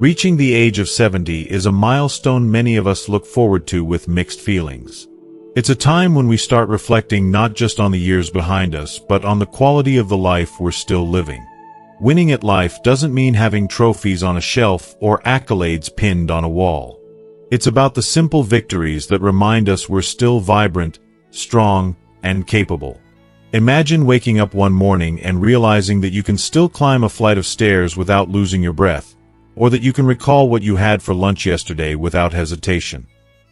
Reaching the age of 70 is a milestone many of us look forward to with mixed feelings. It's a time when we start reflecting not just on the years behind us, but on the quality of the life we're still living. Winning at life doesn't mean having trophies on a shelf or accolades pinned on a wall. It's about the simple victories that remind us we're still vibrant, strong, and capable. Imagine waking up one morning and realizing that you can still climb a flight of stairs without losing your breath, or that you can recall what you had for lunch yesterday without hesitation.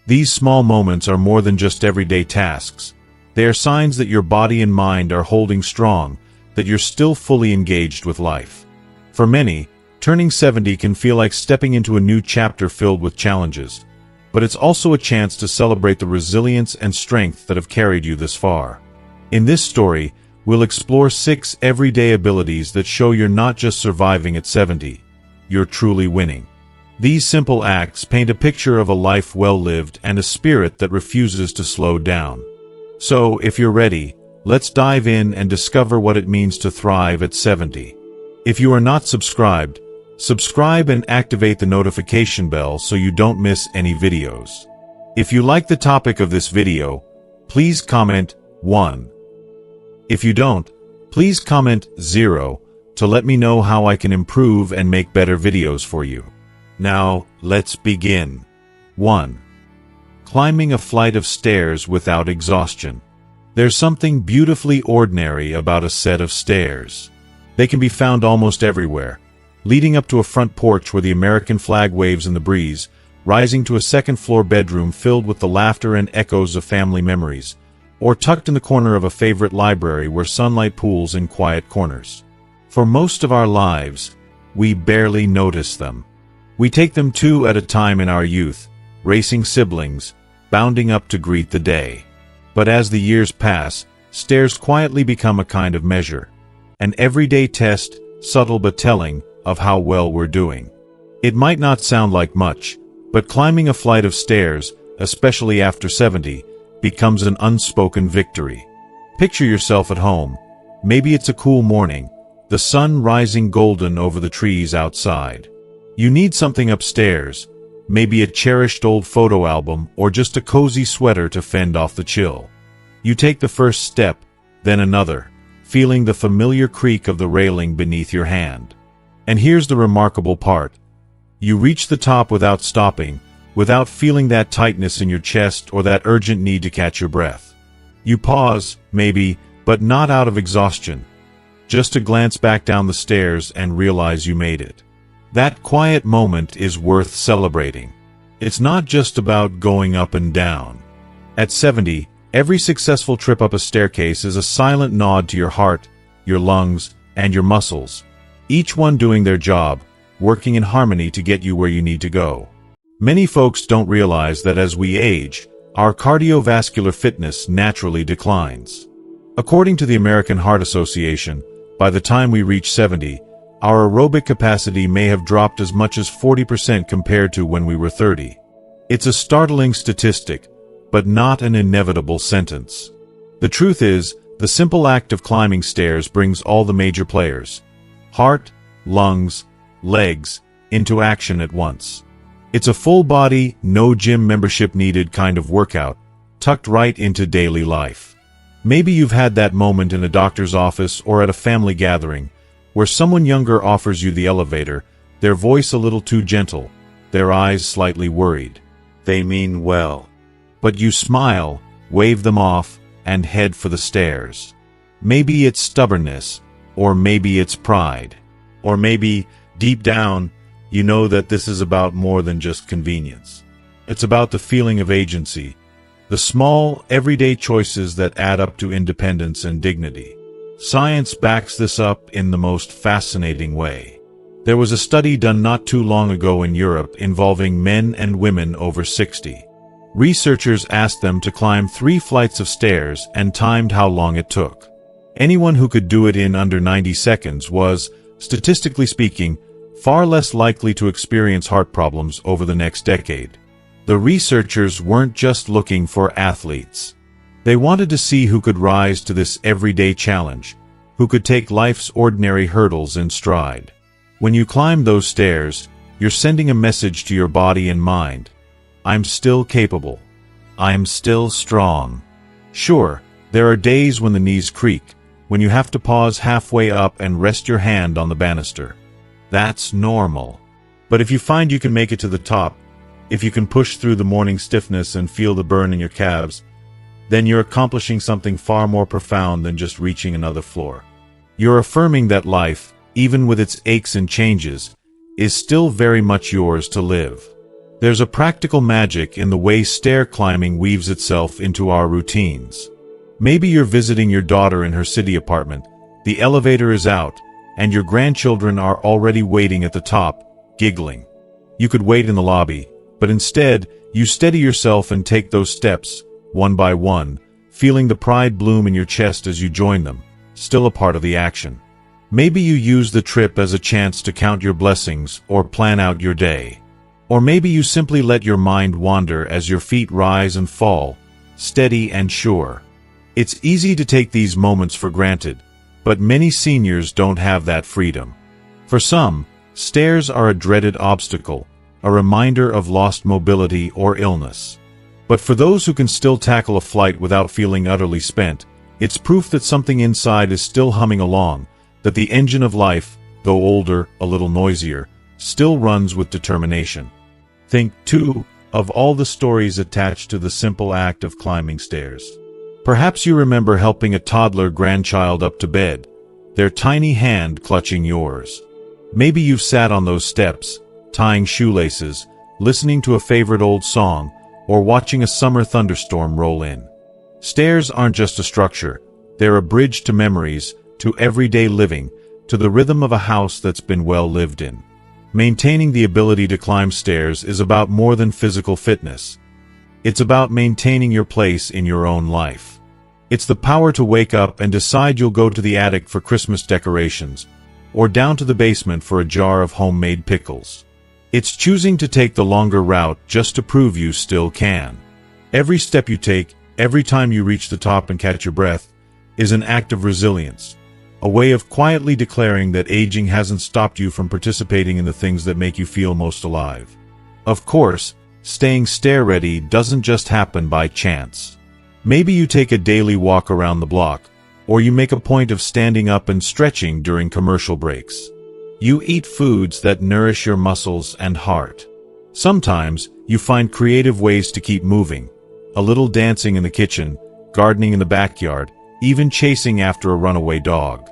These small moments are more than just everyday tasks. They are signs that your body and mind are holding strong, that you're still fully engaged with life. For many, turning 70 can feel like stepping into a new chapter filled with challenges, but it's also a chance to celebrate the resilience and strength that have carried you this far. In this story, we'll explore 6 everyday abilities that show you're not just surviving at 70, you're truly winning. These simple acts paint a picture of a life well lived and a spirit that refuses to slow down. So, if you're ready, let's dive in and discover what it means to thrive at 70. If you are not subscribed, subscribe and activate the notification bell so you don't miss any videos. If you like the topic of this video, please comment 1. If you don't, please comment 0 to let me know how I can improve and make better videos for you. Now, let's begin. 1. Climbing a flight of stairs without exhaustion. There's something beautifully ordinary about a set of stairs. They can be found almost everywhere, leading up to a front porch where the American flag waves in the breeze, rising to a second-floor bedroom filled with the laughter and echoes of family memories, or tucked in the corner of a favorite library where sunlight pools in quiet corners. For most of our lives, we barely notice them. We take them 2 at a time in our youth, racing siblings, bounding up to greet the day. But as the years pass, stairs quietly become a kind of measure, an everyday test, subtle but telling, of how well we're doing. It might not sound like much, but climbing a flight of stairs, especially after 70, becomes an unspoken victory. Picture yourself at home. Maybe it's a cool morning, the sun rising golden over the trees outside. You need something upstairs, maybe a cherished old photo album or just a cozy sweater to fend off the chill. You take the first step, then another, feeling the familiar creak of the railing beneath your hand. And here's the remarkable part. You reach the top without stopping, without feeling that tightness in your chest or that urgent need to catch your breath. You pause, maybe, but not out of exhaustion, just to glance back down the stairs and realize you made it. That quiet moment is worth celebrating. It's not just about going up and down. At 70, every successful trip up a staircase is a silent nod to your heart, your lungs, and your muscles, each one doing their job, working in harmony to get you where you need to go. Many folks don't realize that as we age, our cardiovascular fitness naturally declines. According to the American Heart Association, by the time we reach 70, our aerobic capacity may have dropped as much as 40% compared to when we were 30. It's a startling statistic, but not an inevitable sentence. The truth is, the simple act of climbing stairs brings all the major players, heart, lungs, legs, into action at once. It's a full-body, no gym membership needed kind of workout, tucked right into daily life. Maybe you've had that moment in a doctor's office or at a family gathering, where someone younger offers you the elevator, their voice a little too gentle, their eyes slightly worried. They mean well. But you smile, wave them off, and head for the stairs. Maybe it's stubbornness, or maybe it's pride. Or maybe, deep down, you know that this is about more than just convenience. It's about the feeling of agency, the small, everyday choices that add up to independence and dignity. Science backs this up in the most fascinating way. There was a study done not too long ago in Europe involving men and women over 60. Researchers asked them to climb 3 flights of stairs and timed how long it took. Anyone who could do it in under 90 seconds was, statistically speaking, far less likely to experience heart problems over the next decade. The researchers weren't just looking for athletes. They wanted to see who could rise to this everyday challenge, who could take life's ordinary hurdles in stride. When you climb those stairs, You're sending a message to your body and mind. I'm still capable. I'm still strong. Sure, there are days when the knees creak, when you have to pause halfway up and rest your hand on the banister. That's normal. But if you find you can make it to the top, if you can push through the morning stiffness and feel the burn in your calves, then you're accomplishing something far more profound than just reaching another floor. You're affirming that life, even with its aches and changes, is still very much yours to live. There's a practical magic in the way stair climbing weaves itself into our routines. Maybe you're visiting your daughter in her city apartment, the elevator is out, and your grandchildren are already waiting at the top, giggling. You could wait in the lobby, but instead, you steady yourself and take those steps, one by one, feeling the pride bloom in your chest as you join them, still a part of the action. Maybe you use the trip as a chance to count your blessings or plan out your day. Or maybe you simply let your mind wander as your feet rise and fall, steady and sure. It's easy to take these moments for granted, but many seniors don't have that freedom. For some, stairs are a dreaded obstacle, a reminder of lost mobility or illness. But for those who can still tackle a flight without feeling utterly spent, it's proof that something inside is still humming along, that the engine of life, though older, a little noisier, still runs with determination. Think, too, of all the stories attached to the simple act of climbing stairs. Perhaps you remember helping a toddler grandchild up to bed, their tiny hand clutching yours. Maybe you've sat on those steps, tying shoelaces, listening to a favorite old song, or watching a summer thunderstorm roll in. Stairs aren't just a structure, they're a bridge to memories, to everyday living, to the rhythm of a house that's been well lived in. Maintaining the ability to climb stairs is about more than physical fitness. It's about maintaining your place in your own life. It's the power to wake up and decide you'll go to the attic for Christmas decorations, or down to the basement for a jar of homemade pickles. It's choosing to take the longer route just to prove you still can. Every step you take, every time you reach the top and catch your breath, is an act of resilience. A way of quietly declaring that aging hasn't stopped you from participating in the things that make you feel most alive. Of course, staying stair-ready doesn't just happen by chance. Maybe you take a daily walk around the block, or you make a point of standing up and stretching during commercial breaks. You eat foods that nourish your muscles and heart. Sometimes, you find creative ways to keep moving, a little dancing in the kitchen, gardening in the backyard, even chasing after a runaway dog.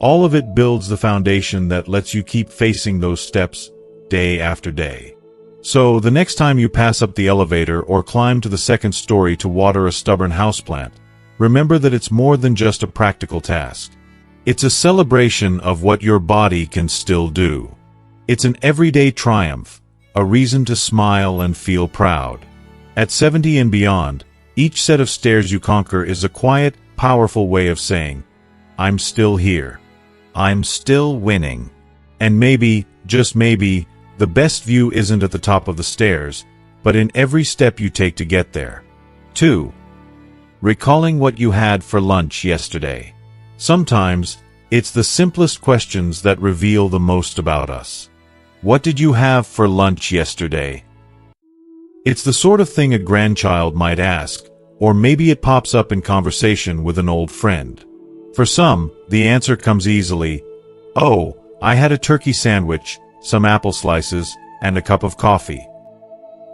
All of it builds the foundation that lets you keep facing those steps, day after day. So, the next time you pass up the elevator or climb to the second story to water a stubborn houseplant, remember that it's more than just a practical task. It's a celebration of what your body can still do. It's an everyday triumph, a reason to smile and feel proud. At 70 and beyond, each set of stairs you conquer is a quiet, powerful way of saying, I'm still here. I'm still winning. And maybe, just maybe, the best view isn't at the top of the stairs, but in every step you take to get there. 2. Recalling what you had for lunch yesterday. Sometimes, it's the simplest questions that reveal the most about us. What did you have for lunch yesterday? It's the sort of thing a grandchild might ask, or maybe it pops up in conversation with an old friend. For some, the answer comes easily. Oh, I had a turkey sandwich, some apple slices, and a cup of coffee.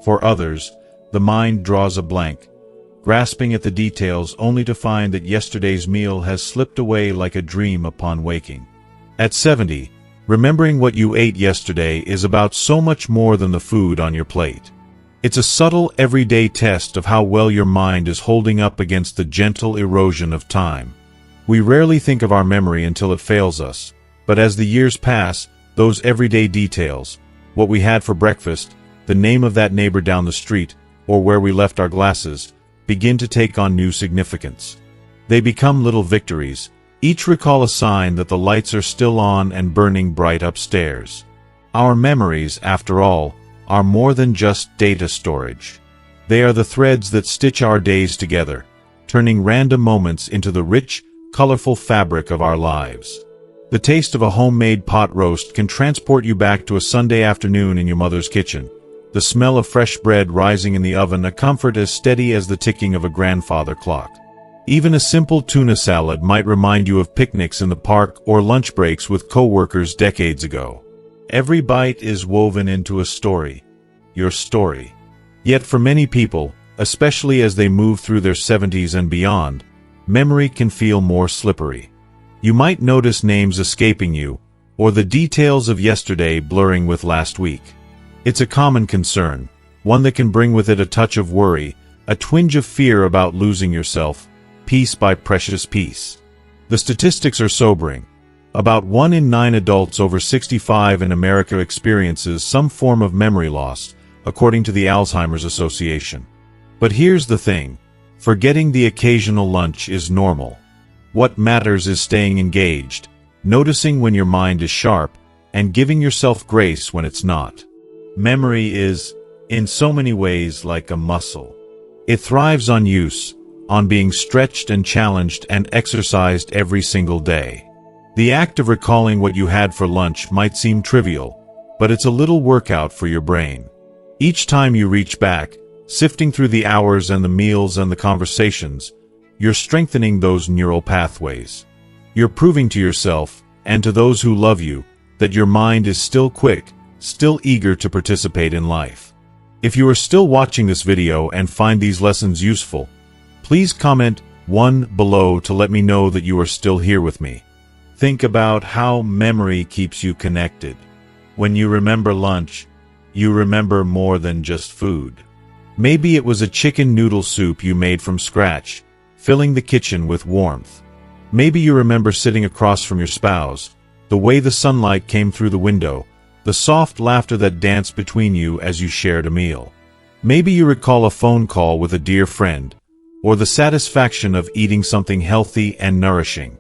For others, the mind draws a blank, grasping at the details only to find that yesterday's meal has slipped away like a dream upon waking. At 70, remembering what you ate yesterday is about so much more than the food on your plate. It's a subtle, everyday test of how well your mind is holding up against the gentle erosion of time. We rarely think of our memory until it fails us, but as the years pass, those everyday details, what we had for breakfast, the name of that neighbor down the street, or where we left our glasses, begin to take on new significance. They become little victories, each recall a sign that the lights are still on and burning bright upstairs. Our memories, after all, are more than just data storage. They are the threads that stitch our days together, turning random moments into the rich, colorful fabric of our lives. The taste of a homemade pot roast can transport you back to a Sunday afternoon in your mother's kitchen. The smell of fresh bread rising in the oven, a comfort as steady as the ticking of a grandfather clock. Even a simple tuna salad might remind you of picnics in the park or lunch breaks with coworkers decades ago. Every bite is woven into a story. Your story. Yet for many people, especially as they move through their 70s and beyond, memory can feel more slippery. You might notice names escaping you, or the details of yesterday blurring with last week. It's a common concern, one that can bring with it a touch of worry, a twinge of fear about losing yourself, piece by precious piece. The statistics are sobering. About 1 in 9 adults over 65 in America experiences some form of memory loss, according to the Alzheimer's Association. But here's the thing, forgetting the occasional lunch is normal. What matters is staying engaged, noticing when your mind is sharp, and giving yourself grace when it's not. Memory is, in so many ways, like a muscle. It thrives on use, on being stretched and challenged and exercised every single day. The act of recalling what you had for lunch might seem trivial, but it's a little workout for your brain. Each time you reach back, sifting through the hours and the meals and the conversations, you're strengthening those neural pathways. You're proving to yourself, and to those who love you, that your mind is still quick, still eager to participate in life. If you are still watching this video and find these lessons useful, please comment 1 below to let me know that you are still here with me. Think about how memory keeps you connected. When you remember lunch, you remember more than just food. Maybe it was a chicken noodle soup you made from scratch, filling the kitchen with warmth. Maybe you remember sitting across from your spouse, the way the sunlight came through the window, the soft laughter that danced between you as you shared a meal. Maybe you recall a phone call with a dear friend, or the satisfaction of eating something healthy and nourishing.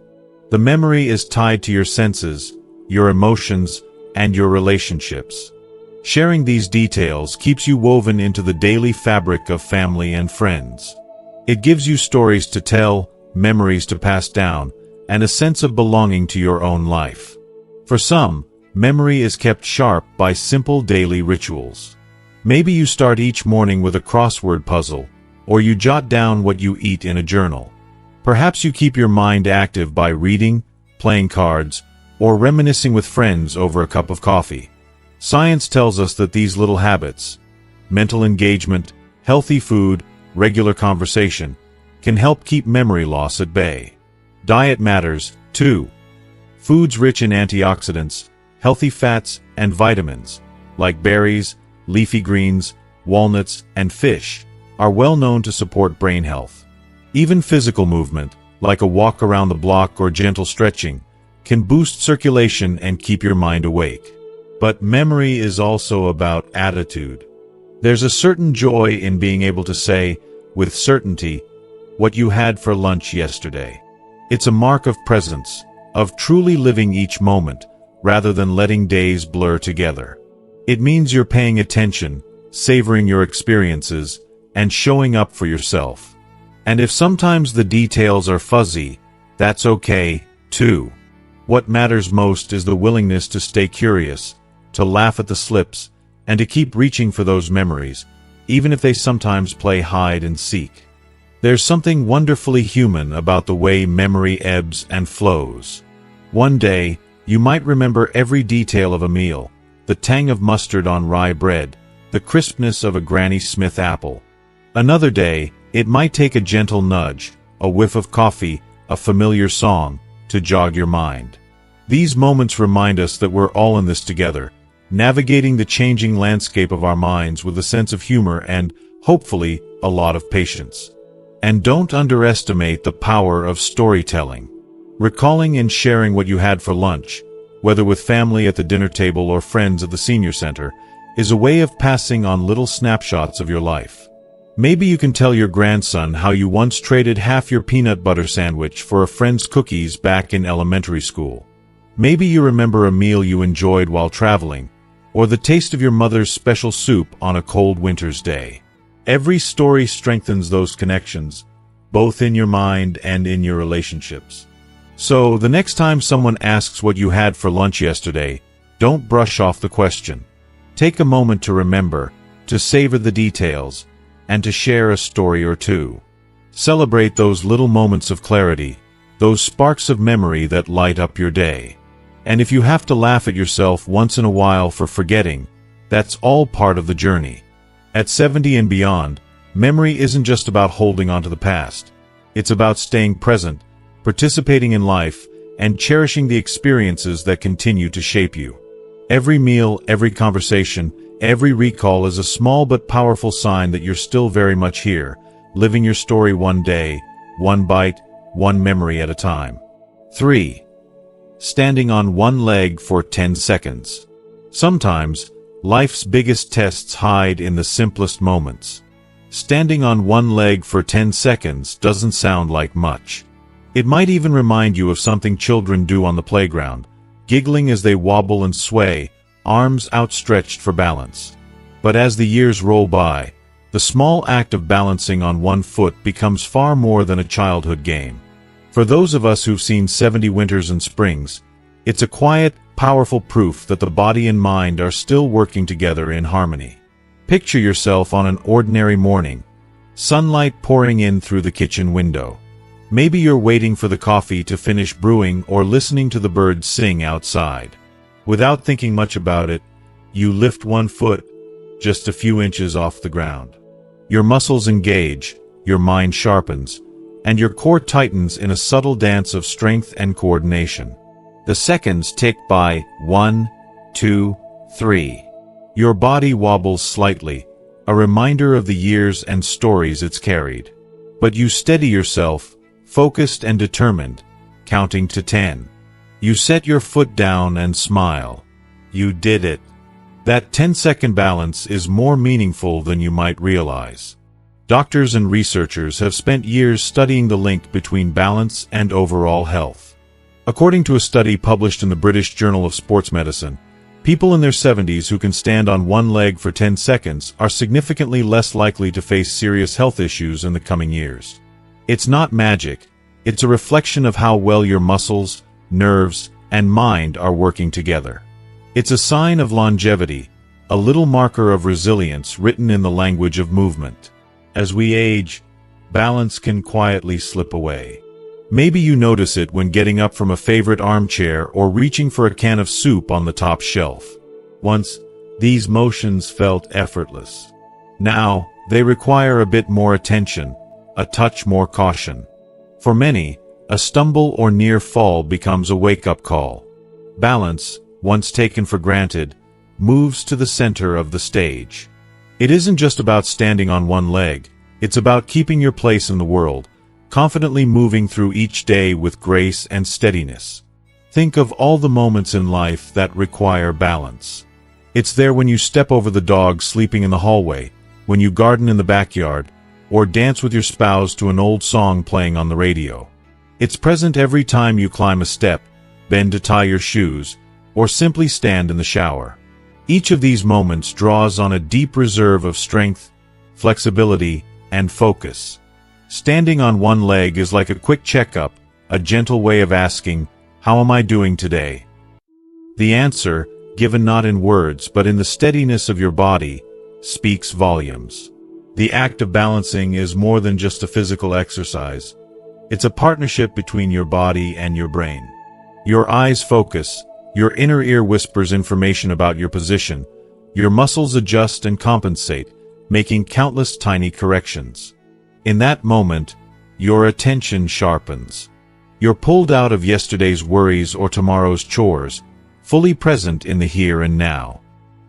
The memory is tied to your senses, your emotions, and your relationships. Sharing these details keeps you woven into the daily fabric of family and friends. It gives you stories to tell, memories to pass down, and a sense of belonging to your own life. For some, memory is kept sharp by simple daily rituals. Maybe you start each morning with a crossword puzzle, or you jot down what you eat in a journal. Perhaps you keep your mind active by reading, playing cards, or reminiscing with friends over a cup of coffee. Science tells us that these little habits, mental engagement, healthy food, regular conversation, can help keep memory loss at bay. Diet matters, too. Foods rich in antioxidants, healthy fats, and vitamins, like berries, leafy greens, walnuts, and fish, are well known to support brain health. Even physical movement, like a walk around the block or gentle stretching, can boost circulation and keep your mind awake. But memory is also about attitude. There's a certain joy in being able to say, with certainty, what you had for lunch yesterday. It's a mark of presence, of truly living each moment, rather than letting days blur together. It means you're paying attention, savoring your experiences, and showing up for yourself. And if sometimes the details are fuzzy, that's okay, too. What matters most is the willingness to stay curious, to laugh at the slips, and to keep reaching for those memories, even if they sometimes play hide and seek. There's something wonderfully human about the way memory ebbs and flows. One day, you might remember every detail of a meal, the tang of mustard on rye bread, the crispness of a Granny Smith apple. Another day, it might take a gentle nudge, a whiff of coffee, a familiar song, to jog your mind. These moments remind us that we're all in this together, navigating the changing landscape of our minds with a sense of humor and, hopefully, a lot of patience. And don't underestimate the power of storytelling. Recalling and sharing what you had for lunch, whether with family at the dinner table or friends at the senior center, is a way of passing on little snapshots of your life. Maybe you can tell your grandson how you once traded half your peanut butter sandwich for a friend's cookies back in elementary school. Maybe you remember a meal you enjoyed while traveling, or the taste of your mother's special soup on a cold winter's day. Every story strengthens those connections, both in your mind and in your relationships. So, the next time someone asks what you had for lunch yesterday, don't brush off the question. Take a moment to remember, to savor the details, and to share a story or two. Celebrate those little moments of clarity, those sparks of memory that light up your day. And if you have to laugh at yourself once in a while for forgetting, that's all part of the journey. At 70 and beyond, memory isn't just about holding on to the past. It's about staying present, participating in life, and cherishing the experiences that continue to shape you. Every meal, every conversation, every recall is a small but powerful sign that you're still very much here, living your story one day, one bite, one memory at a time. 3. Standing on one leg for 10 seconds. Sometimes, life's biggest tests hide in the simplest moments. Standing on one leg for 10 seconds doesn't sound like much. It might even remind you of something children do on the playground, giggling as they wobble and sway, arms outstretched for balance. But as the years roll by, the small act of balancing on one foot becomes far more than a childhood game. For those of us who've seen 70 winters and springs, it's a quiet, powerful proof that the body and mind are still working together in harmony. Picture yourself on an ordinary morning, sunlight pouring in through the kitchen window. Maybe you're waiting for the coffee to finish brewing or listening to the birds sing outside. Without thinking much about it, you lift one foot, just a few inches off the ground. Your muscles engage, your mind sharpens, and your core tightens in a subtle dance of strength and coordination. The seconds tick by 1, 2, 3. Your body wobbles slightly, a reminder of the years and stories it's carried. But you steady yourself, focused and determined, counting to 10. You set your foot down and smile. You did it. That 10-second balance is more meaningful than you might realize. Doctors and researchers have spent years studying the link between balance and overall health. According to a study published in the British Journal of Sports Medicine, people in their 70s who can stand on one leg for 10 seconds are significantly less likely to face serious health issues in the coming years. It's not magic, it's a reflection of how well your muscles, nerves, and mind are working together. It's a sign of longevity, a little marker of resilience written in the language of movement. As we age, balance can quietly slip away. Maybe you notice it when getting up from a favorite armchair or reaching for a can of soup on the top shelf. Once, these motions felt effortless. Now, they require a bit more attention, a touch more caution. For many, a stumble or near fall becomes a wake-up call. Balance, once taken for granted, moves to the center of the stage. It isn't just about standing on one leg, it's about keeping your place in the world, confidently moving through each day with grace and steadiness. Think of all the moments in life that require balance. It's there when you step over the dog sleeping in the hallway, when you garden in the backyard, or dance with your spouse to an old song playing on the radio. It's present every time you climb a step, bend to tie your shoes, or simply stand in the shower. Each of these moments draws on a deep reserve of strength, flexibility, and focus. Standing on one leg is like a quick checkup, a gentle way of asking, "How am I doing today?" The answer, given not in words but in the steadiness of your body, speaks volumes. The act of balancing is more than just a physical exercise. It's a partnership between your body and your brain. Your eyes focus, your inner ear whispers information about your position, your muscles adjust and compensate, making countless tiny corrections. In that moment, your attention sharpens. You're pulled out of yesterday's worries or tomorrow's chores, fully present in the here and now.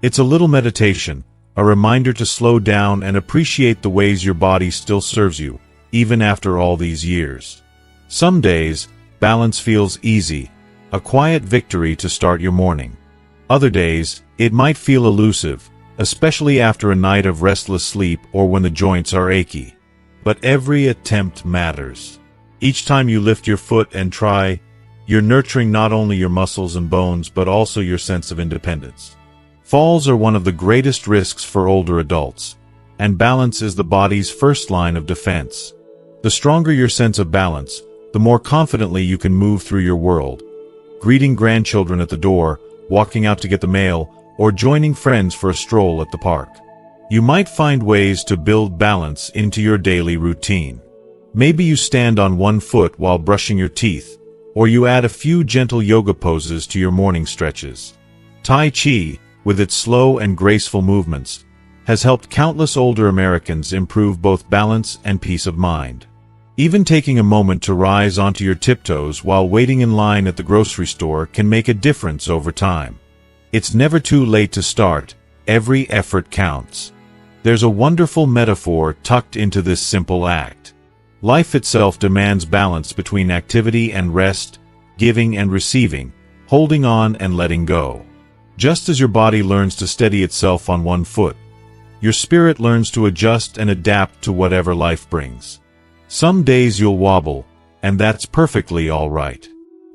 It's a little meditation, a reminder to slow down and appreciate the ways your body still serves you, even after all these years. Some days, balance feels easy, a quiet victory to start your morning. Other days, it might feel elusive, especially after a night of restless sleep or when the joints are achy. But every attempt matters. Each time you lift your foot and try, you're nurturing not only your muscles and bones but also your sense of independence. Falls are one of the greatest risks for older adults, and balance is the body's first line of defense. The stronger your sense of balance, the more confidently you can move through your world. Greeting grandchildren at the door, walking out to get the mail, or joining friends for a stroll at the park. You might find ways to build balance into your daily routine. Maybe you stand on one foot while brushing your teeth, or you add a few gentle yoga poses to your morning stretches. Tai Chi, with its slow and graceful movements, has helped countless older Americans improve both balance and peace of mind. Even taking a moment to rise onto your tiptoes while waiting in line at the grocery store can make a difference over time. It's never too late to start. Every effort counts. There's a wonderful metaphor tucked into this simple act. Life itself demands balance between activity and rest, giving and receiving, holding on and letting go. Just as your body learns to steady itself on one foot, your spirit learns to adjust and adapt to whatever life brings. Some days you'll wobble, and that's perfectly all right.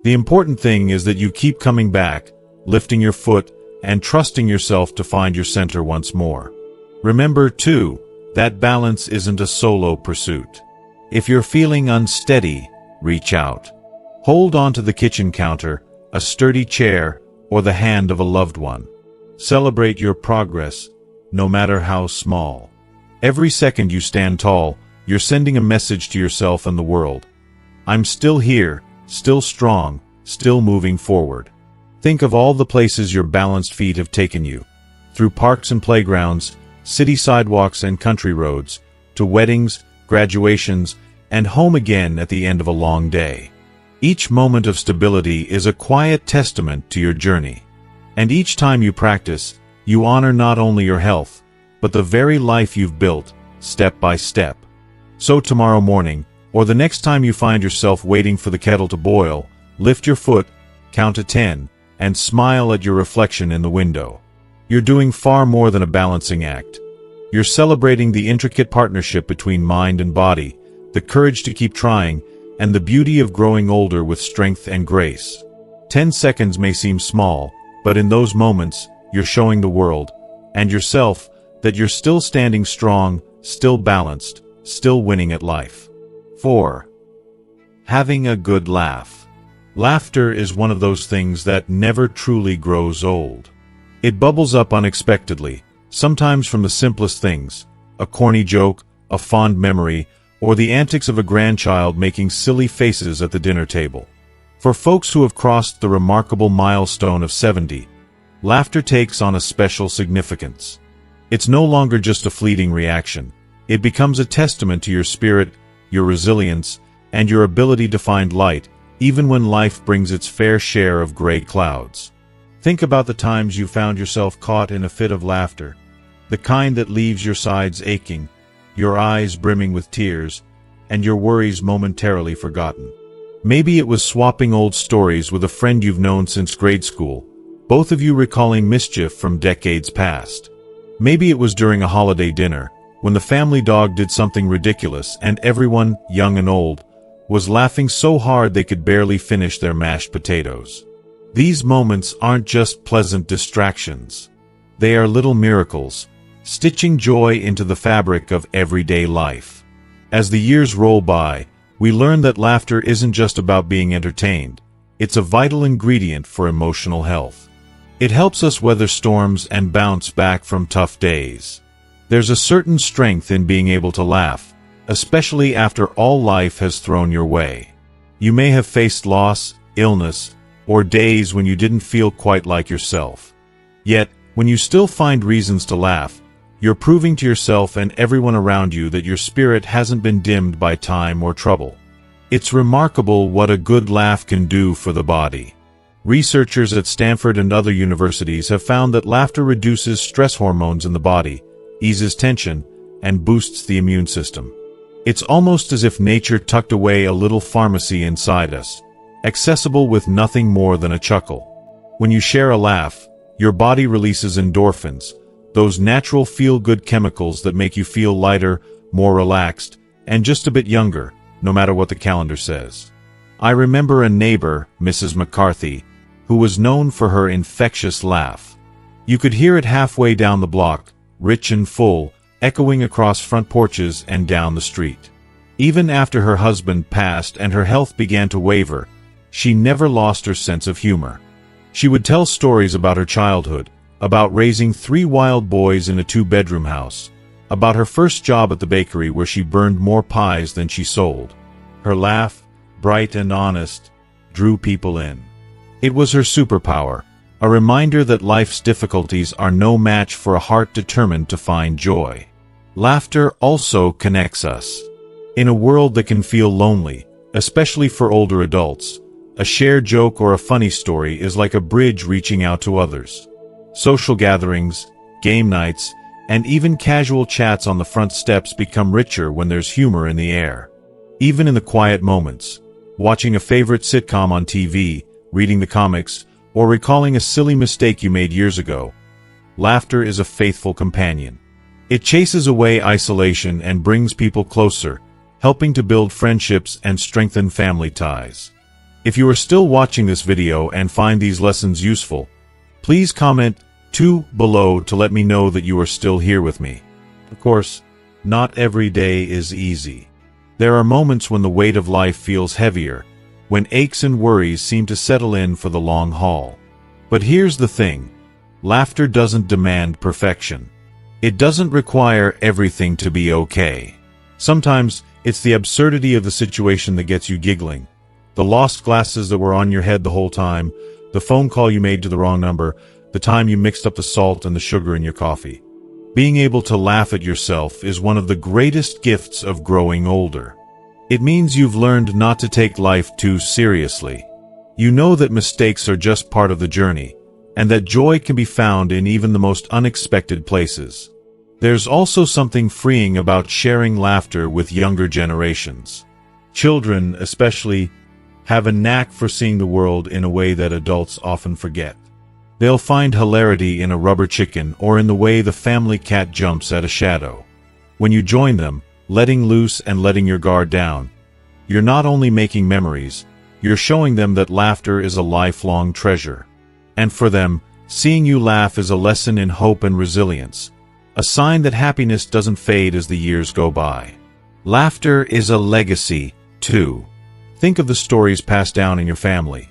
The important thing is that you keep coming back, lifting your foot, and trusting yourself to find your center once more. Remember, too, that balance isn't a solo pursuit. If you're feeling unsteady, reach out. Hold on to the kitchen counter, a sturdy chair, or the hand of a loved one. Celebrate your progress, no matter how small. Every second you stand tall, you're sending a message to yourself and the world. I'm still here, still strong, still moving forward. Think of all the places your balanced feet have taken you. Through parks and playgrounds, city sidewalks and country roads, to weddings, graduations, and home again at the end of a long day. Each moment of stability is a quiet testament to your journey. And each time you practice, you honor not only your health, but the very life you've built, step by step. So tomorrow morning, or the next time you find yourself waiting for the kettle to boil, lift your foot, count to 10, and smile at your reflection in the window. You're doing far more than a balancing act. You're celebrating the intricate partnership between mind and body, the courage to keep trying, and the beauty of growing older with strength and grace. 10 seconds may seem small, but in those moments, you're showing the world, and yourself, that you're still standing strong, still balanced, still winning at life. 4. Having a good laugh. Laughter is one of those things that never truly grows old. It bubbles up unexpectedly, sometimes from the simplest things, a corny joke, a fond memory, or the antics of a grandchild making silly faces at the dinner table. For folks who have crossed the remarkable milestone of 70, laughter takes on a special significance. It's no longer just a fleeting reaction. It becomes a testament to your spirit, your resilience, and your ability to find light, even when life brings its fair share of gray clouds. Think about the times you found yourself caught in a fit of laughter, the kind that leaves your sides aching, your eyes brimming with tears, and your worries momentarily forgotten. Maybe it was swapping old stories with a friend you've known since grade school, both of you recalling mischief from decades past. Maybe it was during a holiday dinner, when the family dog did something ridiculous and everyone, young and old, was laughing so hard they could barely finish their mashed potatoes. These moments aren't just pleasant distractions. They are little miracles, stitching joy into the fabric of everyday life. As the years roll by, we learn that laughter isn't just about being entertained. It's a vital ingredient for emotional health. It helps us weather storms and bounce back from tough days. There's a certain strength in being able to laugh, especially after all life has thrown your way. You may have faced loss, illness, or days when you didn't feel quite like yourself. Yet, when you still find reasons to laugh, you're proving to yourself and everyone around you that your spirit hasn't been dimmed by time or trouble. It's remarkable what a good laugh can do for the body. Researchers at Stanford and other universities have found that laughter reduces stress hormones in the body, eases tension, and boosts the immune system. It's almost as if nature tucked away a little pharmacy inside us, accessible with nothing more than a chuckle. When you share a laugh, your body releases endorphins, those natural feel-good chemicals that make you feel lighter, more relaxed, and just a bit younger, no matter what the calendar says. I remember a neighbor, Mrs. McCarthy, who was known for her infectious laugh. You could hear it halfway down the block, rich and full, echoing across front porches and down the street. Even after her husband passed and her health began to waver, she never lost her sense of humor. She would tell stories about her childhood, about raising 3 wild boys in a 2-bedroom house, about her first job at the bakery where she burned more pies than she sold. Her laugh, bright and honest, drew people in. It was her superpower, a reminder that life's difficulties are no match for a heart determined to find joy. Laughter also connects us. In a world that can feel lonely, especially for older adults, a shared joke or a funny story is like a bridge reaching out to others. Social gatherings, game nights, and even casual chats on the front steps become richer when there's humor in the air. Even in the quiet moments, watching a favorite sitcom on TV, reading the comics, or recalling a silly mistake you made years ago, laughter is a faithful companion. It chases away isolation and brings people closer, helping to build friendships and strengthen family ties. If you are still watching this video and find these lessons useful, please comment 2 below to let me know that you are still here with me. Of course, not every day is easy. There are moments when the weight of life feels heavier, when aches and worries seem to settle in for the long haul. But here's the thing, laughter doesn't demand perfection. It doesn't require everything to be okay. Sometimes, it's the absurdity of the situation that gets you giggling. The lost glasses that were on your head the whole time, the phone call you made to the wrong number, the time you mixed up the salt and the sugar in your coffee. Being able to laugh at yourself is one of the greatest gifts of growing older. It means you've learned not to take life too seriously. You know that mistakes are just part of the journey, and that joy can be found in even the most unexpected places. There's also something freeing about sharing laughter with younger generations. Children, especially, have a knack for seeing the world in a way that adults often forget. They'll find hilarity in a rubber chicken or in the way the family cat jumps at a shadow. When you join them, letting loose and letting your guard down, you're not only making memories, you're showing them that laughter is a lifelong treasure. And for them, seeing you laugh is a lesson in hope and resilience, a sign that happiness doesn't fade as the years go by. Laughter is a legacy, too. Think of the stories passed down in your family.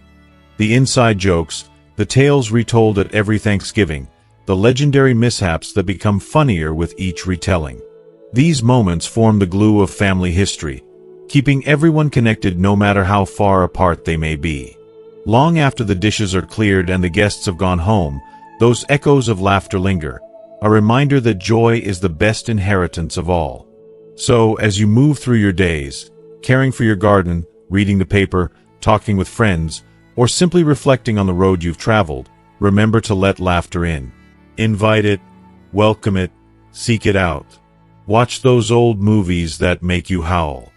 The inside jokes, the tales retold at every Thanksgiving, the legendary mishaps that become funnier with each retelling. These moments form the glue of family history, keeping everyone connected no matter how far apart they may be. Long after the dishes are cleared and the guests have gone home, those echoes of laughter linger, a reminder that joy is the best inheritance of all. So, as you move through your days, caring for your garden, reading the paper, talking with friends, or simply reflecting on the road you've traveled, remember to let laughter in. Invite it, welcome it, seek it out. Watch those old movies that make you howl.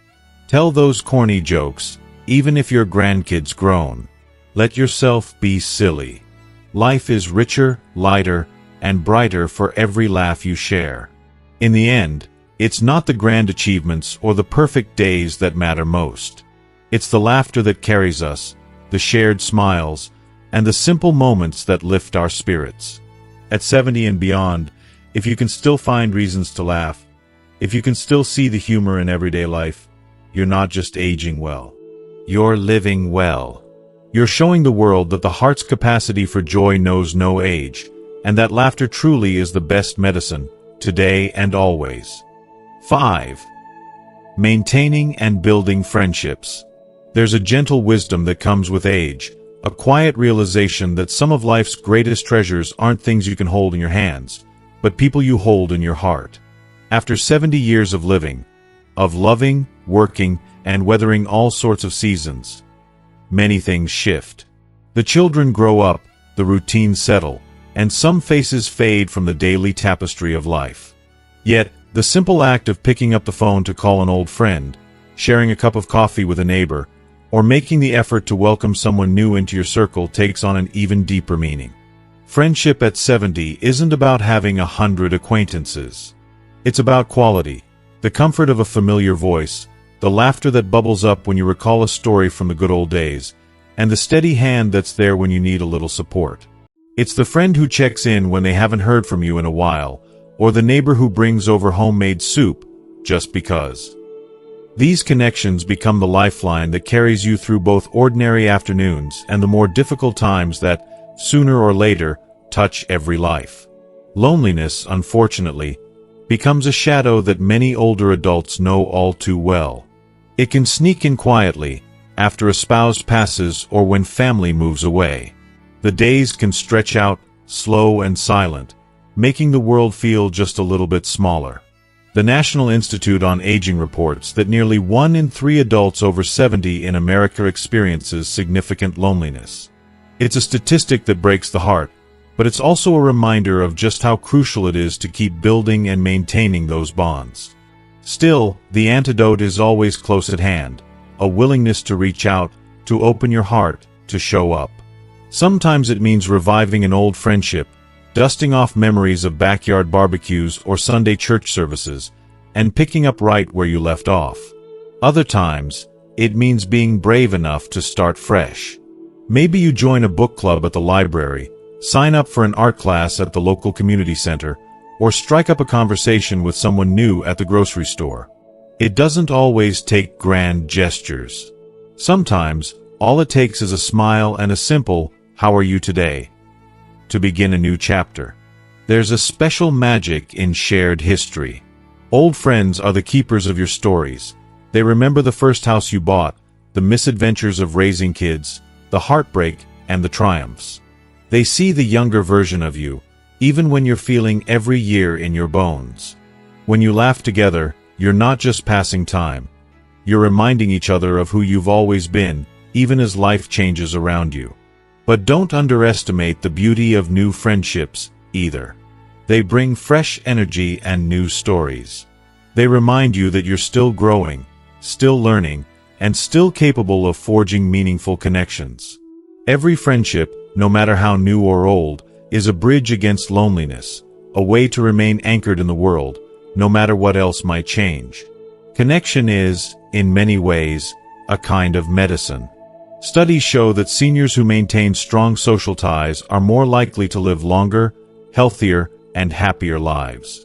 Tell those corny jokes, even if your grandkids groan. Let yourself be silly. Life is richer, lighter, and brighter for every laugh you share. In the end, it's not the grand achievements or the perfect days that matter most. It's the laughter that carries us, the shared smiles, and the simple moments that lift our spirits. At 70 and beyond, if you can still find reasons to laugh, if you can still see the humor in everyday life, you're not just aging well. You're living well. You're showing the world that the heart's capacity for joy knows no age, and that laughter truly is the best medicine, today and always. 5. Maintaining and building friendships. There's a gentle wisdom that comes with age, a quiet realization that some of life's greatest treasures aren't things you can hold in your hands, but people you hold in your heart. After 70 years of living, of loving, working, and weathering all sorts of seasons, many things shift. The children grow up, the routines settle, and some faces fade from the daily tapestry of life. Yet, the simple act of picking up the phone to call an old friend, sharing a cup of coffee with a neighbor, or making the effort to welcome someone new into your circle takes on an even deeper meaning. Friendship at 70 isn't about having 100 acquaintances. It's about quality, the comfort of a familiar voice, the laughter that bubbles up when you recall a story from the good old days, and the steady hand that's there when you need a little support. It's the friend who checks in when they haven't heard from you in a while, or the neighbor who brings over homemade soup, just because. These connections become the lifeline that carries you through both ordinary afternoons and the more difficult times that, sooner or later, touch every life. Loneliness, unfortunately, becomes a shadow that many older adults know all too well. It can sneak in quietly, after a spouse passes or when family moves away. The days can stretch out, slow and silent, making the world feel just a little bit smaller. The National Institute on Aging reports that nearly 1 in 3 adults over 70 in America experiences significant loneliness. It's a statistic that breaks the heart, but it's also a reminder of just how crucial it is to keep building and maintaining those bonds. Still, the antidote is always close at hand, a willingness to reach out, to open your heart, to show up. Sometimes it means reviving an old friendship, dusting off memories of backyard barbecues or Sunday church services, and picking up right where you left off. Other times, it means being brave enough to start fresh. Maybe you join a book club at the library, sign up for an art class at the local community center, or strike up a conversation with someone new at the grocery store. It doesn't always take grand gestures. Sometimes, all it takes is a smile and a simple, "How are you today?" to begin a new chapter. There's a special magic in shared history. Old friends are the keepers of your stories. They remember the first house you bought, the misadventures of raising kids, the heartbreak, and the triumphs. They see the younger version of you, even when you're feeling every year in your bones. When you laugh together, you're not just passing time. You're reminding each other of who you've always been, even as life changes around you. But don't underestimate the beauty of new friendships, either. They bring fresh energy and new stories. They remind you that you're still growing, still learning, and still capable of forging meaningful connections. Every friendship, no matter how new or old, is a bridge against loneliness, a way to remain anchored in the world, no matter what else might change. Connection is, in many ways, a kind of medicine. Studies show that seniors who maintain strong social ties are more likely to live longer, healthier, and happier lives.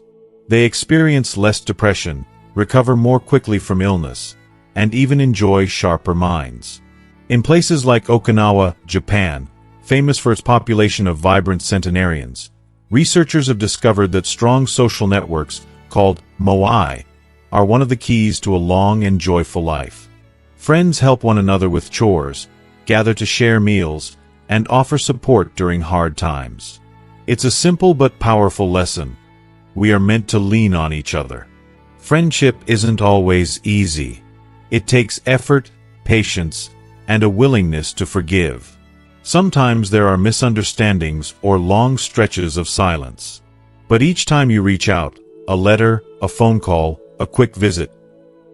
They experience less depression, recover more quickly from illness, and even enjoy sharper minds. In places like Okinawa, Japan, famous for its population of vibrant centenarians, researchers have discovered that strong social networks, called moai, are one of the keys to a long and joyful life. Friends help one another with chores, gather to share meals, and offer support during hard times. It's a simple but powerful lesson. We are meant to lean on each other. Friendship isn't always easy. It takes effort, patience, and a willingness to forgive. Sometimes there are misunderstandings or long stretches of silence. But each time you reach out, a letter, a phone call, a quick visit,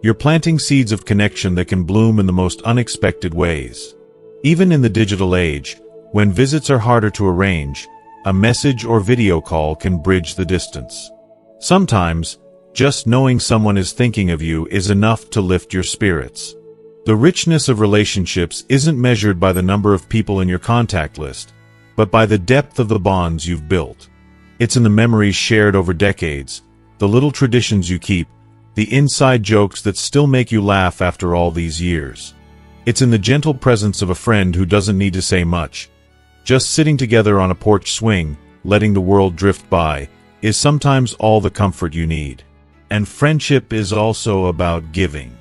you're planting seeds of connection that can bloom in the most unexpected ways. Even in the digital age, when visits are harder to arrange, a message or video call can bridge the distance. Sometimes, just knowing someone is thinking of you is enough to lift your spirits. The richness of relationships isn't measured by the number of people in your contact list, but by the depth of the bonds you've built. It's in the memories shared over decades, the little traditions you keep, the inside jokes that still make you laugh after all these years. It's in the gentle presence of a friend who doesn't need to say much. Just sitting together on a porch swing, letting the world drift by, is sometimes all the comfort you need. And friendship is also about giving.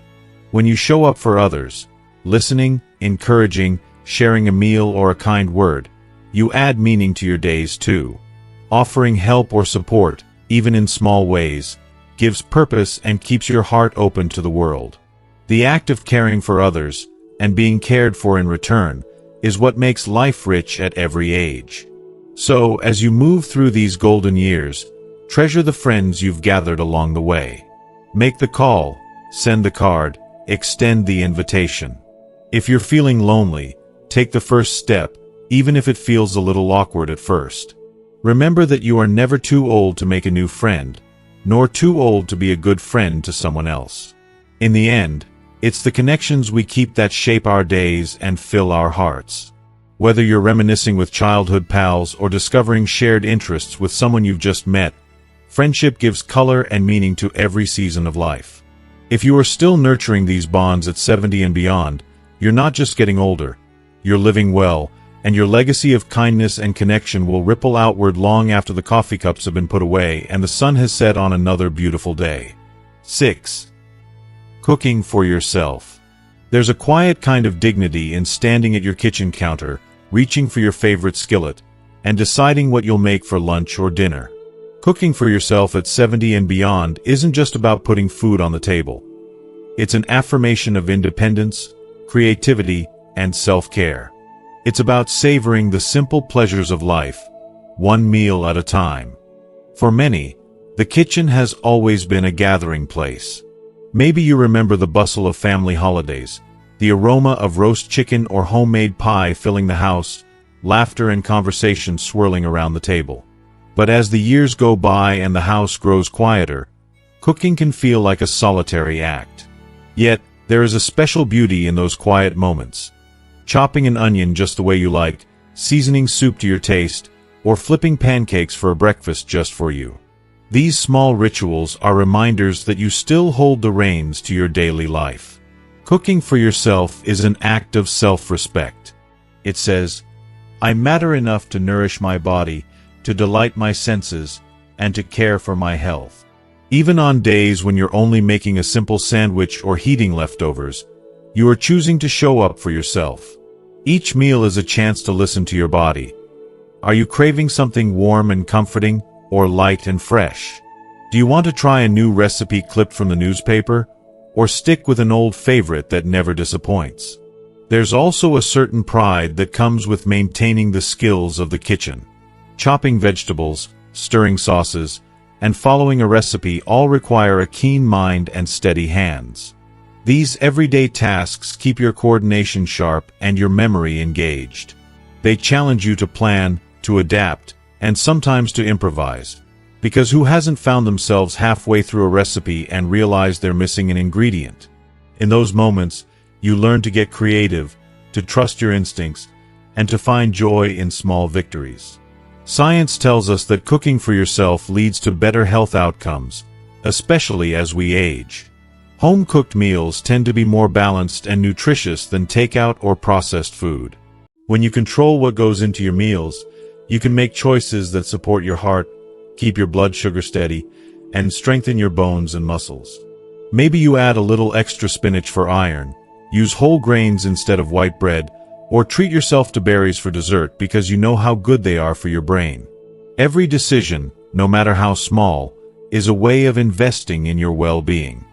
When you show up for others, listening, encouraging, sharing a meal or a kind word, you add meaning to your days too. Offering help or support, even in small ways, gives purpose and keeps your heart open to the world. The act of caring for others, and being cared for in return, is what makes life rich at every age. So, as you move through these golden years, treasure the friends you've gathered along the way. Make the call, send the card, extend the invitation. If you're feeling lonely, take the first step, even if it feels a little awkward at first. Remember that you are never too old to make a new friend, nor too old to be a good friend to someone else. In the end, it's the connections we keep that shape our days and fill our hearts. Whether you're reminiscing with childhood pals or discovering shared interests with someone you've just met, friendship gives color and meaning to every season of life. If you are still nurturing these bonds at 70 and beyond, you're not just getting older, you're living well, and your legacy of kindness and connection will ripple outward long after the coffee cups have been put away and the sun has set on another beautiful day. 6. Cooking for yourself. There's a quiet kind of dignity in standing at your kitchen counter, reaching for your favorite skillet, and deciding what you'll make for lunch or dinner. Cooking for yourself at 70 and beyond isn't just about putting food on the table. It's an affirmation of independence, creativity, and self-care. It's about savoring the simple pleasures of life, one meal at a time. For many, the kitchen has always been a gathering place. Maybe you remember the bustle of family holidays, the aroma of roast chicken or homemade pie filling the house, laughter and conversation swirling around the table. But as the years go by and the house grows quieter, cooking can feel like a solitary act. Yet, there is a special beauty in those quiet moments. Chopping an onion just the way you like, seasoning soup to your taste, or flipping pancakes for a breakfast just for you. These small rituals are reminders that you still hold the reins to your daily life. Cooking for yourself is an act of self-respect. It says, "I matter enough to nourish my body, to delight my senses, and to care for my health." Even on days when you're only making a simple sandwich or heating leftovers, you are choosing to show up for yourself. Each meal is a chance to listen to your body. Are you craving something warm and comforting, or light and fresh? Do you want to try a new recipe clipped from the newspaper, or stick with an old favorite that never disappoints? There's also a certain pride that comes with maintaining the skills of the kitchen. Chopping vegetables, stirring sauces, and following a recipe all require a keen mind and steady hands. These everyday tasks keep your coordination sharp and your memory engaged. They challenge you to plan, to adapt, and sometimes to improvise. Because who hasn't found themselves halfway through a recipe and realized they're missing an ingredient? In those moments, you learn to get creative, to trust your instincts, and to find joy in small victories. Science tells us that cooking for yourself leads to better health outcomes, especially as we age. Home-cooked meals tend to be more balanced and nutritious than takeout or processed food. When you control what goes into your meals, you can make choices that support your heart, keep your blood sugar steady, and strengthen your bones and muscles. Maybe you add a little extra spinach for iron, use whole grains instead of white bread, or treat yourself to berries for dessert because you know how good they are for your brain. Every decision, no matter how small, is a way of investing in your well-being.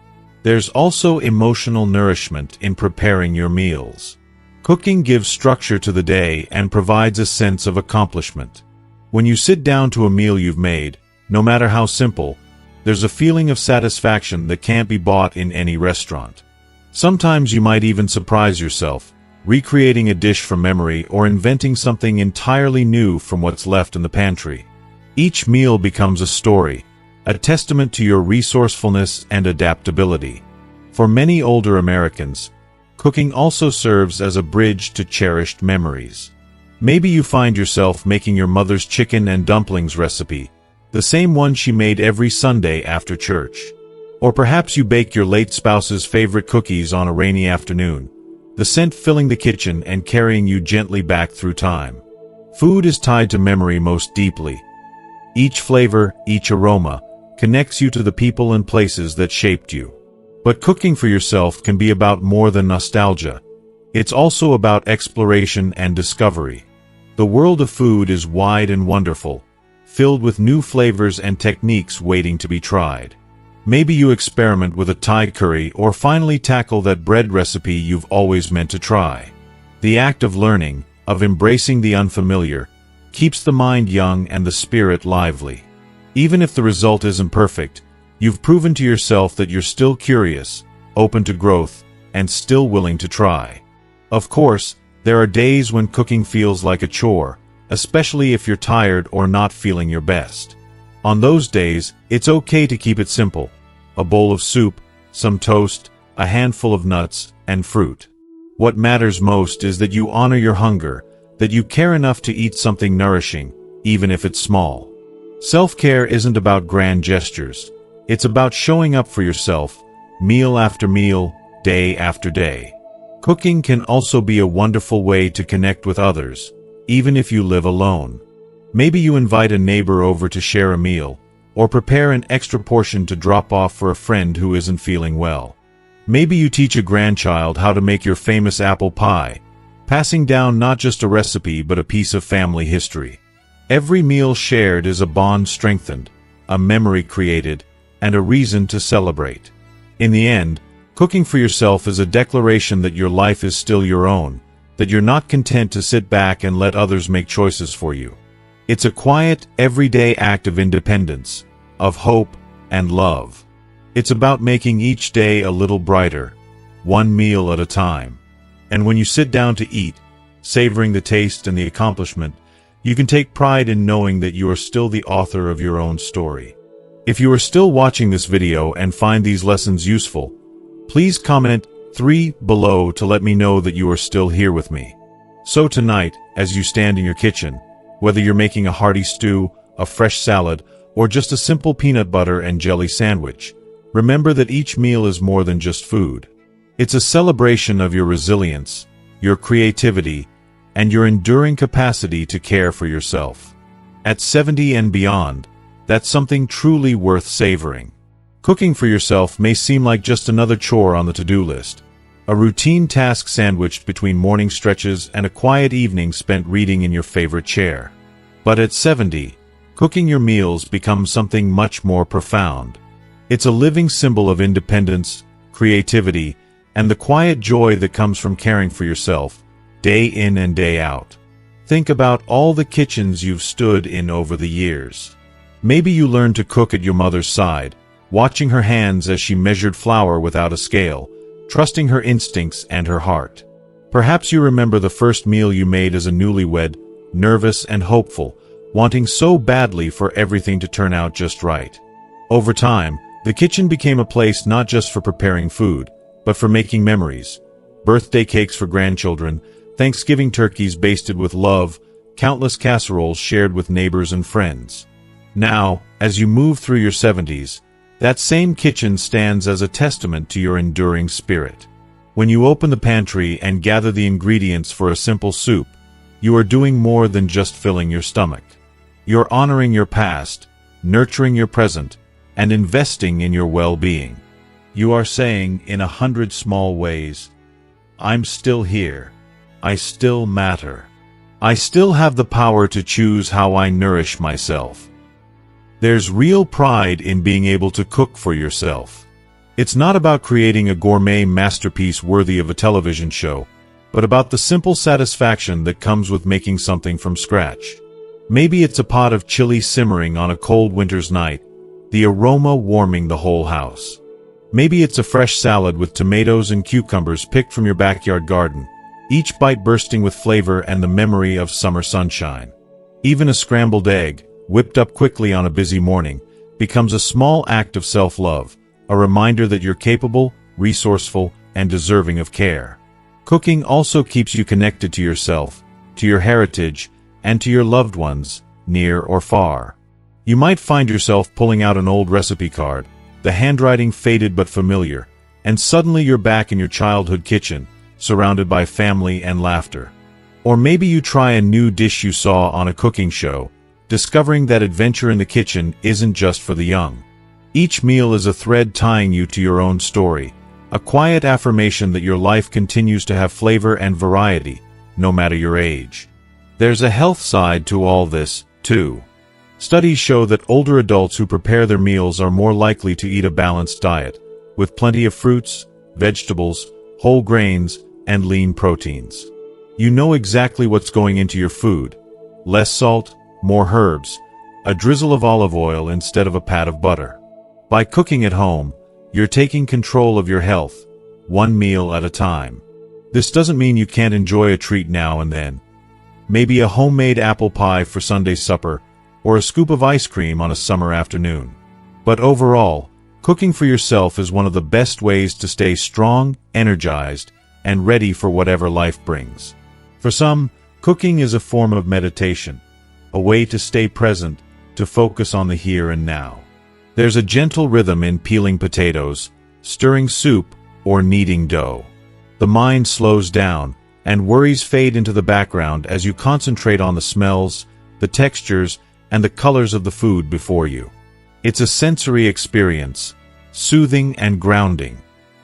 There's also emotional nourishment in preparing your meals. Cooking gives structure to the day and provides a sense of accomplishment. When you sit down to a meal you've made, no matter how simple, there's a feeling of satisfaction that can't be bought in any restaurant. Sometimes you might even surprise yourself, recreating a dish from memory or inventing something entirely new from what's left in the pantry. Each meal becomes a story, a testament to your resourcefulness and adaptability. For many older Americans, cooking also serves as a bridge to cherished memories. Maybe you find yourself making your mother's chicken and dumplings recipe, the same one she made every Sunday after church. Or perhaps you bake your late spouse's favorite cookies on a rainy afternoon, the scent filling the kitchen and carrying you gently back through time. Food is tied to memory most deeply. Each flavor, each aroma, connects you to the people and places that shaped you. But cooking for yourself can be about more than nostalgia. It's also about exploration and discovery. The world of food is wide and wonderful, filled with new flavors and techniques waiting to be tried. Maybe you experiment with a Thai curry or finally tackle that bread recipe you've always meant to try. The act of learning, of embracing the unfamiliar, keeps the mind young and the spirit lively. Even if the result isn't perfect, you've proven to yourself that you're still curious, open to growth, and still willing to try. Of course, there are days when cooking feels like a chore, especially if you're tired or not feeling your best. On those days, it's okay to keep it simple. A bowl of soup, some toast, a handful of nuts, and fruit. What matters most is that you honor your hunger, that you care enough to eat something nourishing, even if it's small. Self-care isn't about grand gestures. It's about showing up for yourself, meal after meal, day after day. Cooking can also be a wonderful way to connect with others, even if you live alone. Maybe you invite a neighbor over to share a meal, or prepare an extra portion to drop off for a friend who isn't feeling well. Maybe you teach a grandchild how to make your famous apple pie, passing down not just a recipe but a piece of family history. Every meal shared is a bond strengthened, a memory created, and a reason to celebrate. In the end, cooking for yourself is a declaration that your life is still your own, that you're not content to sit back and let others make choices for you. It's a quiet, everyday act of independence, of hope, and love. It's about making each day a little brighter, one meal at a time. And when you sit down to eat, savoring the taste and the accomplishment, you can take pride in knowing that you are still the author of your own story. If you are still watching this video and find these lessons useful, please comment 3 below to let me know that you are still here with me. So tonight, as you stand in your kitchen, whether you're making a hearty stew, a fresh salad, or just a simple peanut butter and jelly sandwich, remember that each meal is more than just food. It's a celebration of your resilience, your creativity, and your enduring capacity to care for yourself. At 70 and beyond, that's something truly worth savoring. Cooking for yourself may seem like just another chore on the to-do list, a routine task sandwiched between morning stretches and a quiet evening spent reading in your favorite chair. But at 70, cooking your meals becomes something much more profound. It's a living symbol of independence, creativity, and the quiet joy that comes from caring for yourself, day in and day out. Think about all the kitchens you've stood in over the years. Maybe you learned to cook at your mother's side, watching her hands as she measured flour without a scale, trusting her instincts and her heart. Perhaps you remember the first meal you made as a newlywed, nervous and hopeful, wanting so badly for everything to turn out just right. Over time, the kitchen became a place not just for preparing food, but for making memories. Birthday cakes for grandchildren, Thanksgiving turkeys basted with love, countless casseroles shared with neighbors and friends. Now, as you move through your 70s, that same kitchen stands as a testament to your enduring spirit. When you open the pantry and gather the ingredients for a simple soup, you are doing more than just filling your stomach. You're honoring your past, nurturing your present, and investing in your well-being. You are saying, in 100 small ways, I'm still here. I still matter. I still have the power to choose how I nourish myself. There's real pride in being able to cook for yourself. It's not about creating a gourmet masterpiece worthy of a television show, but about the simple satisfaction that comes with making something from scratch. Maybe it's a pot of chili simmering on a cold winter's night, the aroma warming the whole house. Maybe it's a fresh salad with tomatoes and cucumbers picked from your backyard garden, each bite bursting with flavor and the memory of summer sunshine. Even a scrambled egg, whipped up quickly on a busy morning, becomes a small act of self-love, a reminder that you're capable, resourceful, and deserving of care. Cooking also keeps you connected to yourself, to your heritage, and to your loved ones, near or far. You might find yourself pulling out an old recipe card, the handwriting faded but familiar, and suddenly you're back in your childhood kitchen, surrounded by family and laughter. Or maybe you try a new dish you saw on a cooking show, discovering that adventure in the kitchen isn't just for the young. Each meal is a thread tying you to your own story, a quiet affirmation that your life continues to have flavor and variety, no matter your age. There's a health side to all this, too. Studies show that older adults who prepare their meals are more likely to eat a balanced diet, with plenty of fruits, vegetables, whole grains, and lean proteins. You know exactly what's going into your food. Less salt, more herbs, a drizzle of olive oil instead of a pat of butter. By cooking at home, you're taking control of your health, one meal at a time. This doesn't mean you can't enjoy a treat now and then. Maybe a homemade apple pie for Sunday supper, or a scoop of ice cream on a summer afternoon. But overall, cooking for yourself is one of the best ways to stay strong, energized, and ready for whatever life brings. For some, cooking is a form of meditation, a way to stay present, to focus on the here and now. There's a gentle rhythm in peeling potatoes, stirring soup, or kneading dough. The mind slows down, and worries fade into the background as you concentrate on the smells, the textures, and the colors of the food before you. It's a sensory experience, soothing and grounding.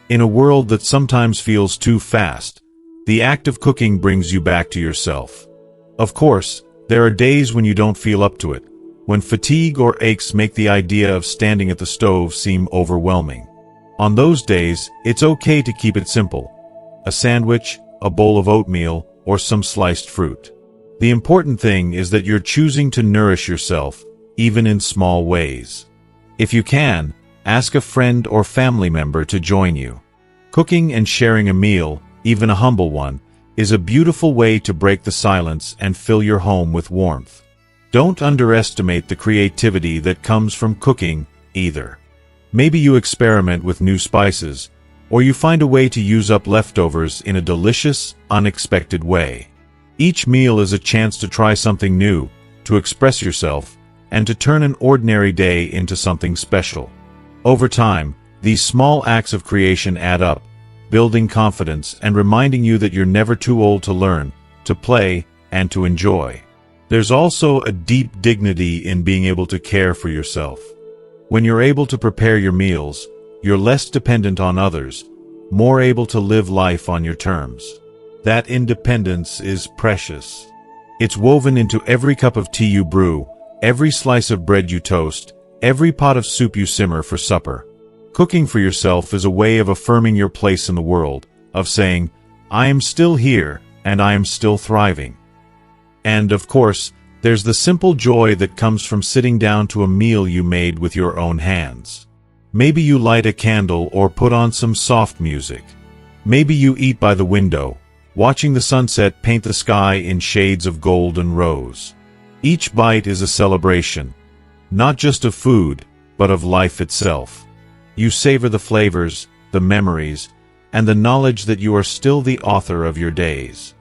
In a world that sometimes feels too fast, the act of cooking brings you back to yourself. Of course, there are days when you don't feel up to it, when fatigue or aches make the idea of standing at the stove seem overwhelming. On those days, it's okay to keep it simple. A sandwich, a bowl of oatmeal, or some sliced fruit. The important thing is that you're choosing to nourish yourself, even in small ways. If you can, ask a friend or family member to join you. Cooking and sharing a meal, even a humble one, is a beautiful way to break the silence and fill your home with warmth. Don't underestimate the creativity that comes from cooking, either. Maybe you experiment with new spices, or you find a way to use up leftovers in a delicious, unexpected way. Each meal is a chance to try something new, to express yourself, and to turn an ordinary day into something special. Over time, these small acts of creation add up, building confidence and reminding you that you're never too old to learn, to play, and to enjoy. There's also a deep dignity in being able to care for yourself. When you're able to prepare your meals, you're less dependent on others, more able to live life on your terms. That independence is precious. It's woven into every cup of tea you brew, every slice of bread you toast, every pot of soup you simmer for supper. Cooking for yourself is a way of affirming your place in the world, of saying, I am still here, and I am still thriving. And, of course, there's the simple joy that comes from sitting down to a meal you made with your own hands. Maybe you light a candle or put on some soft music. Maybe you eat by the window, watching the sunset paint the sky in shades of gold and rose. Each bite is a celebration, not just of food, but of life itself. You savor the flavors, the memories, and the knowledge that you are still the author of your days.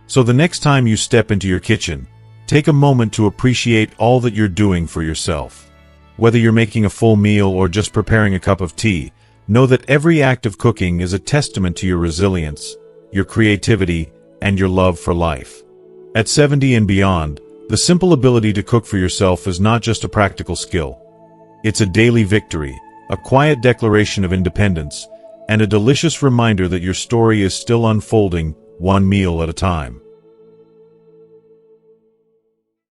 So the next time you step into your kitchen, take a moment to appreciate all that you're doing for yourself. Whether you're making a full meal or just preparing a cup of tea, know that every act of cooking is a testament to your resilience, your creativity, and your love for life. At 70 and beyond, the simple ability to cook for yourself is not just a practical skill. It's a daily victory, a quiet declaration of independence, and a delicious reminder that your story is still unfolding, one meal at a time.